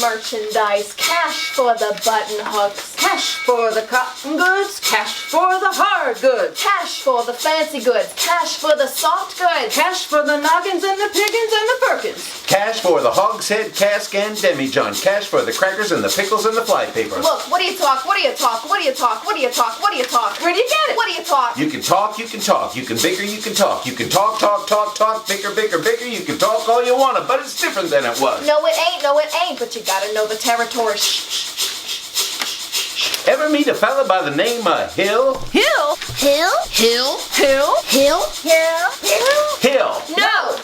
merchandise, cash for the button hooks, Cash for the cotton goods, cash for the hard goods, cash for the fancy goods, cash for the soft goods, cash for the noggins and the piggins and the firkins. Cash for the hogshead, cask, and demijohn. Cash for the crackers and the pickles and the flypaper. Look, what do you talk? What do you talk? What do you talk? What do you talk? What do you talk? Where do you get it? What do you talk? You can talk, you can talk. You can bicker, you can talk. You can talk, talk, talk, talk. Bicker, bicker, bicker. You can talk all you want, but it's different than it was. No, it ain't. No, it ain't. But you gotta know the territory. Ever meet a fella by the name of Hill? Hill? Hill? Hill? Hill? Hill? Yeah. Hill? Hill. No.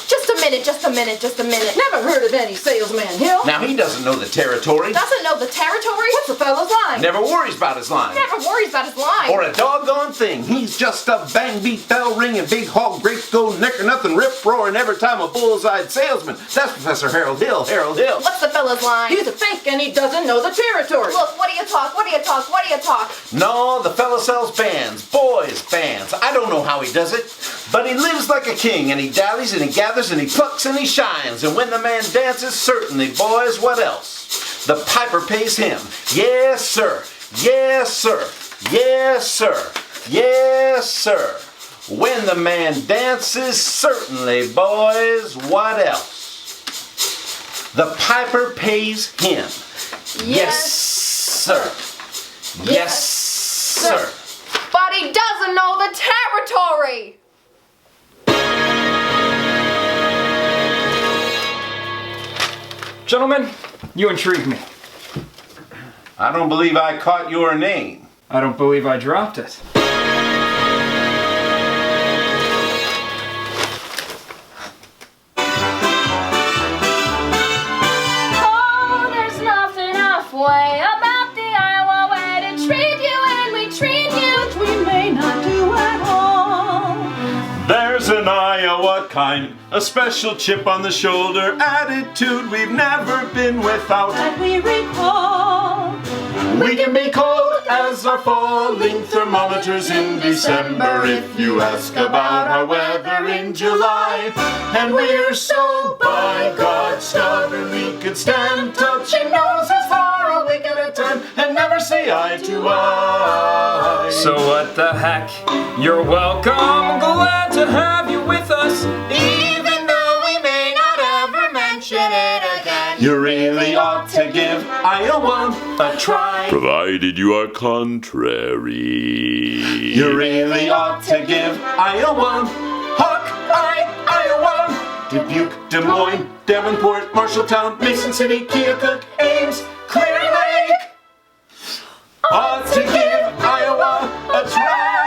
Just a minute, just a minute, just a minute. Never heard of any salesman Hill. Now he doesn't know the territory. Doesn't know the territory? What's the fellow's line? Never worries about his line. Never worries about his line. Or a doggone thing. He's just a bang beat bell ringing big hog great go necker nothing rip roaring every time a bull's-eyed salesman. That's Professor Harold Hill. Harold Hill. What's the fella's line? He's a fake and he doesn't know the territory. Look, what do you talk? What do you talk? What do you talk? No, the fella sells bands, boys bands. I don't know how he does it, but he lives like a king and he dallies and he gathers and he plucks and he shines. And when the man dances, certainly, boys, what else? The piper pays him. Yes, sir. Yes, sir. Yes, sir. Yes, sir. When the man dances, certainly, boys, what else? The piper pays him. Yes, sir. Yes, sir. But he doesn't know the territory. Gentlemen, you intrigue me. I don't believe I caught your name. I don't believe I dropped it. Oh, there's nothing halfway about the Iowa way to treat you, and we treat you. We may not do at all. There's an Iowa kind, a special chip on the shoulder attitude we've never been without. That we recall. We can be cold as our falling thermometers in December if you ask about our weather in July. And we're so, by God, stubborn we could stand touching noses for a week at a time and never say eye to eye. So what the heck? You're welcome. Glad to have you with us. Even though we may not ever mention it again. You really ought to give Iowa a try. Provided you are contrary. You really ought to give Iowa, Hawkeye, Iowa, Dubuque, Des Moines, Davenport, Marshalltown, Mason City, Keokuk, Ames, Clear Lake. Ought to give Iowa a try.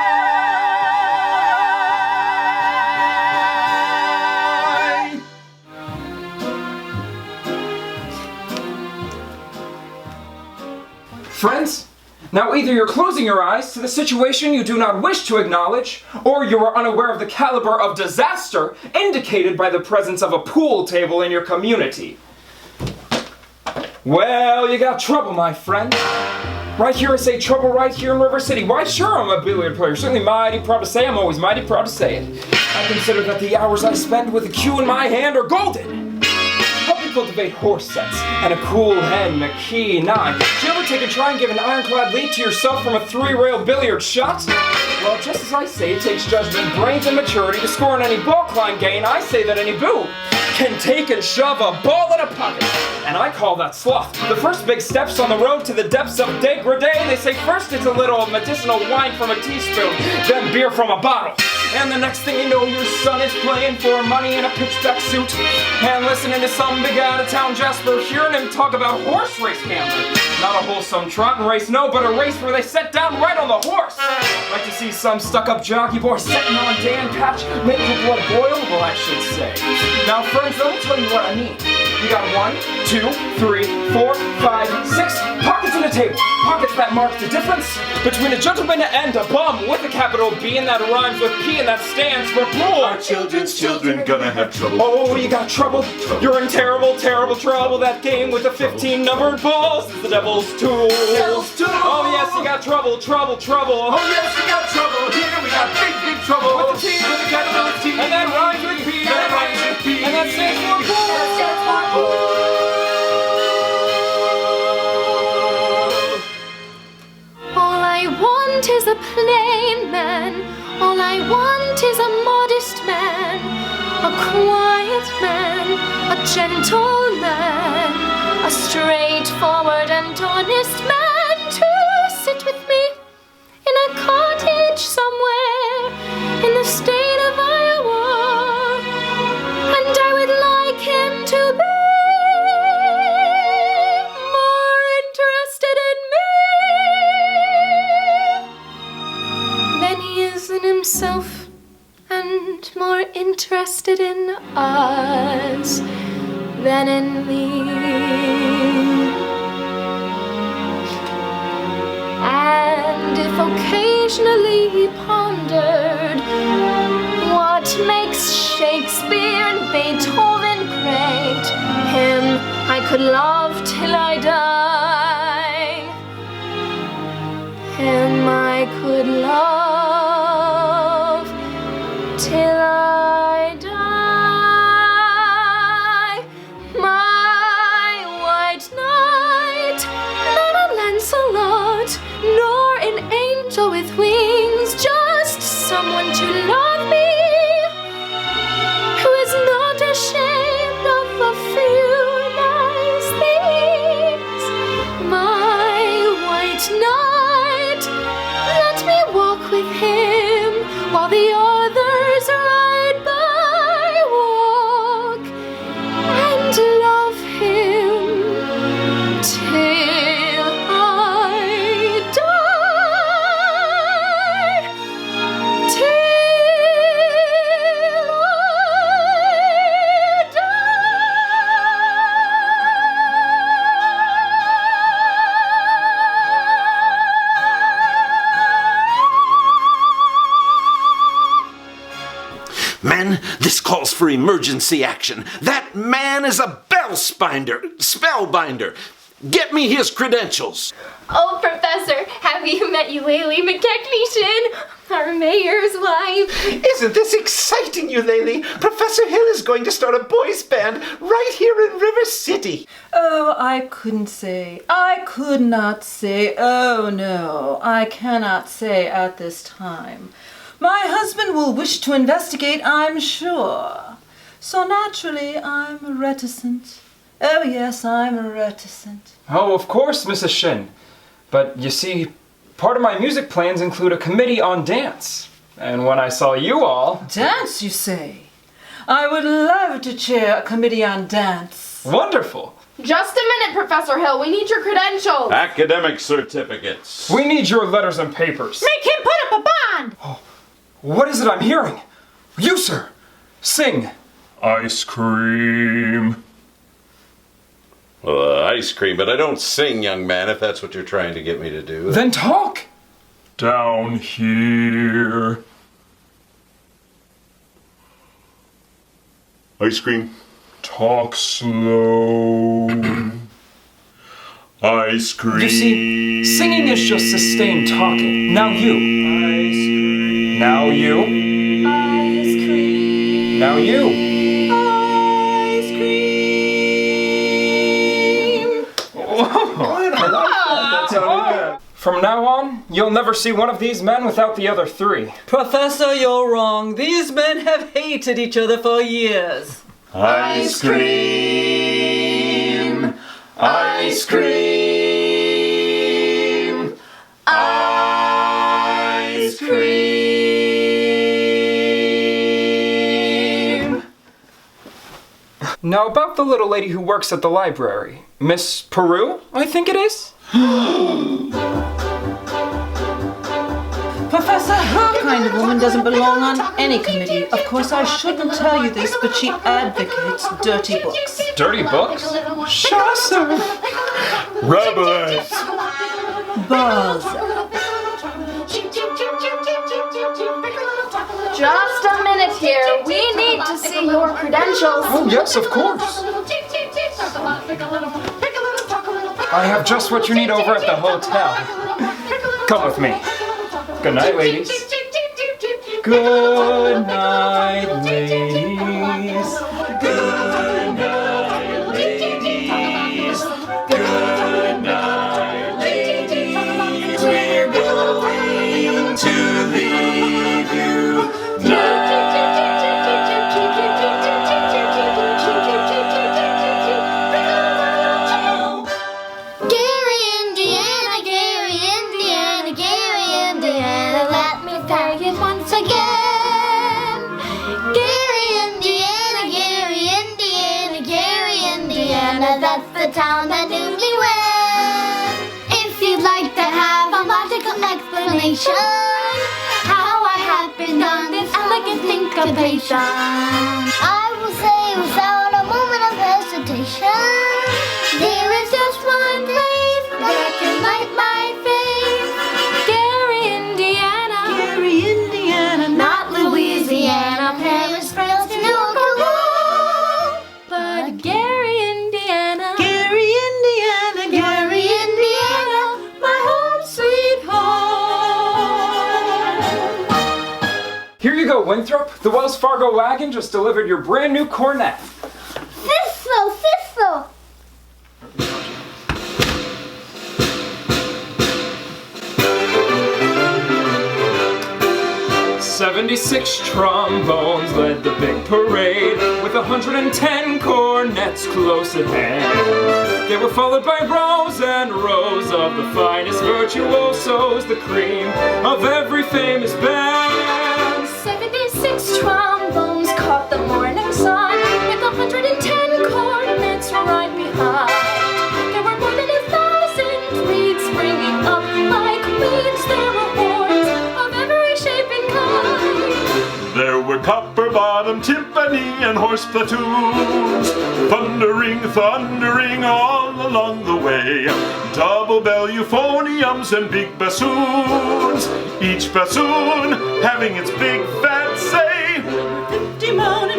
Friends, now either you're closing your eyes to the situation you do not wish to acknowledge, or you are unaware of the caliber of disaster indicated by the presence of a pool table in your community. Well, you got trouble, my friend. Right here I say trouble right here in River City. Why, sure, I'm a billiard player. Certainly mighty proud to say. I'm always mighty proud to say it. I consider that the hours I spend with a cue in my hand are golden. Help me cultivate horse sets and a cool hen, a key nine. Did you ever take a try and give an ironclad leap to yourself from a three-rail billiard shot? Well, just as I say it takes judgment, brains, and maturity to score on any ball climb game, I say that any boo can take and shove a ball in a pocket. And I call that sloth. The first big steps on the road to the depths of degradé. They say first it's a little medicinal wine from a teaspoon, then beer from a bottle. And the next thing you know, your son is playing for money in a pitchback suit and listening to some big out-of-town Jasper, hearing him talk about horse race gambling. Not a wholesome trotting race, no, but a race where they set down right on the horse. Like to see some stuck-up jockey boy sitting on Dan Patch, make your blood boil, well, I should say. Now, friends, let me tell you what I mean. You got 1, 2, 3, 4, 5, 6 pockets in the table. Pockets that mark the difference between a gentleman and a bum with a capital B, and that rhymes with P, and that stands for pool. Our children's children gonna have trouble. Oh, you got trouble? You're in terrible, terrible trouble. That game with the 15 numbered balls is the devil's tool. Devil's tool. Oh yes, you got trouble, trouble, trouble. Oh yes, we got trouble. Here we got big, big trouble. With the T, with the capital T, and that rhymes with P, That rhymes with P. and that stands for pool. is a plain man. All I want is a modest man, a quiet man, a gentleman, a straightforward and honest man to sit with me in a cottage somewhere in the state of Iowa, and I would like him to be more interested in me than he is in himself, and more interested in us than in me. And if occasionally he pondered what makes Shakespeare and Beethoven great, him I could love till I die. Him I could love till I die. My white knight, not a Lancelot, nor an angel with wings, just someone to love me, who is not ashamed of a few nice things. My white knight, let me walk with him while the others ride by, walk and love him till I die, till I Men, this calls for emergency action. That man is a spellbinder. Get me his credentials. Oh, Professor, have you met Eulalie McKechnie, our mayor's wife? Isn't this exciting, Eulalie? Professor Hill is going to start a boys' band right here in River City. Oh, I could not say, oh no, I cannot say at this time. My husband will wish to investigate, I'm sure. So naturally, I'm reticent. Oh yes, I'm reticent. Oh, of course, Mrs. Shin. But you see, part of my music plans include a committee on dance. And when I saw you all... Dance, you say? I would love to chair a committee on dance. Wonderful. Just a minute, Professor Hill. We need your credentials. Academic certificates. We need your letters and papers. Make him put up a bond! What is it I'm hearing? You, sir, sing. Ice cream. Well, ice cream, but I don't sing, young man, if that's what you're trying to get me to do. Then talk. Down here. Ice cream. Talk slow. Ice cream. You see, singing is just sustained talking. Now you. Ice cream. Now you. Ice cream. Now you. Ice cream! From now on, you'll never see one of these men without the other three. Professor, you're wrong. These men have hated each other for years. Ice cream. Ice cream. Ice cream. Now about the little lady who works at the library. Miss Peru, I think it is? Professor, her kind of woman doesn't belong on any committee. Of course, I shouldn't tell you this, but she advocates dirty books. Dirty books? Chaucer! Rebels. Buzz. Just a minute here. We need to see your credentials. Oh, yes, of course. I have just what you need over at the hotel. Come with me. Good night, ladies. Good night, ladies. Good night, ladies. Good night, ladies. We're going nation. How I have been done this elegant syncopation. I will say without a moment of hesitation, there is just one place that can light my face. Gary, Indiana. Gary, Indiana, Not Louisiana, Paris, France, New York, Hawaii. But Gary, Indiana. Gary, Indiana, Gary, Indiana, my home sweet home. Here you go, Winthrop. The Wells Fargo wagon just delivered your brand new cornet. Thistle, thistle. 76 trombones led the big parade, with 110 cornets close at hand. They were followed by rows and rows of the finest virtuosos, the cream of every famous band. 76 trombones caught the morning sun, with 110 cornets right behind. There were more than 1,000 fleets springing up like weeds. There were horns of every shape and kind. There were copper-bottom timpani and horse platoons, thundering, thundering all along the way. Double bell euphoniums and big bassoons, each bassoon having its big fat say. 50 mounted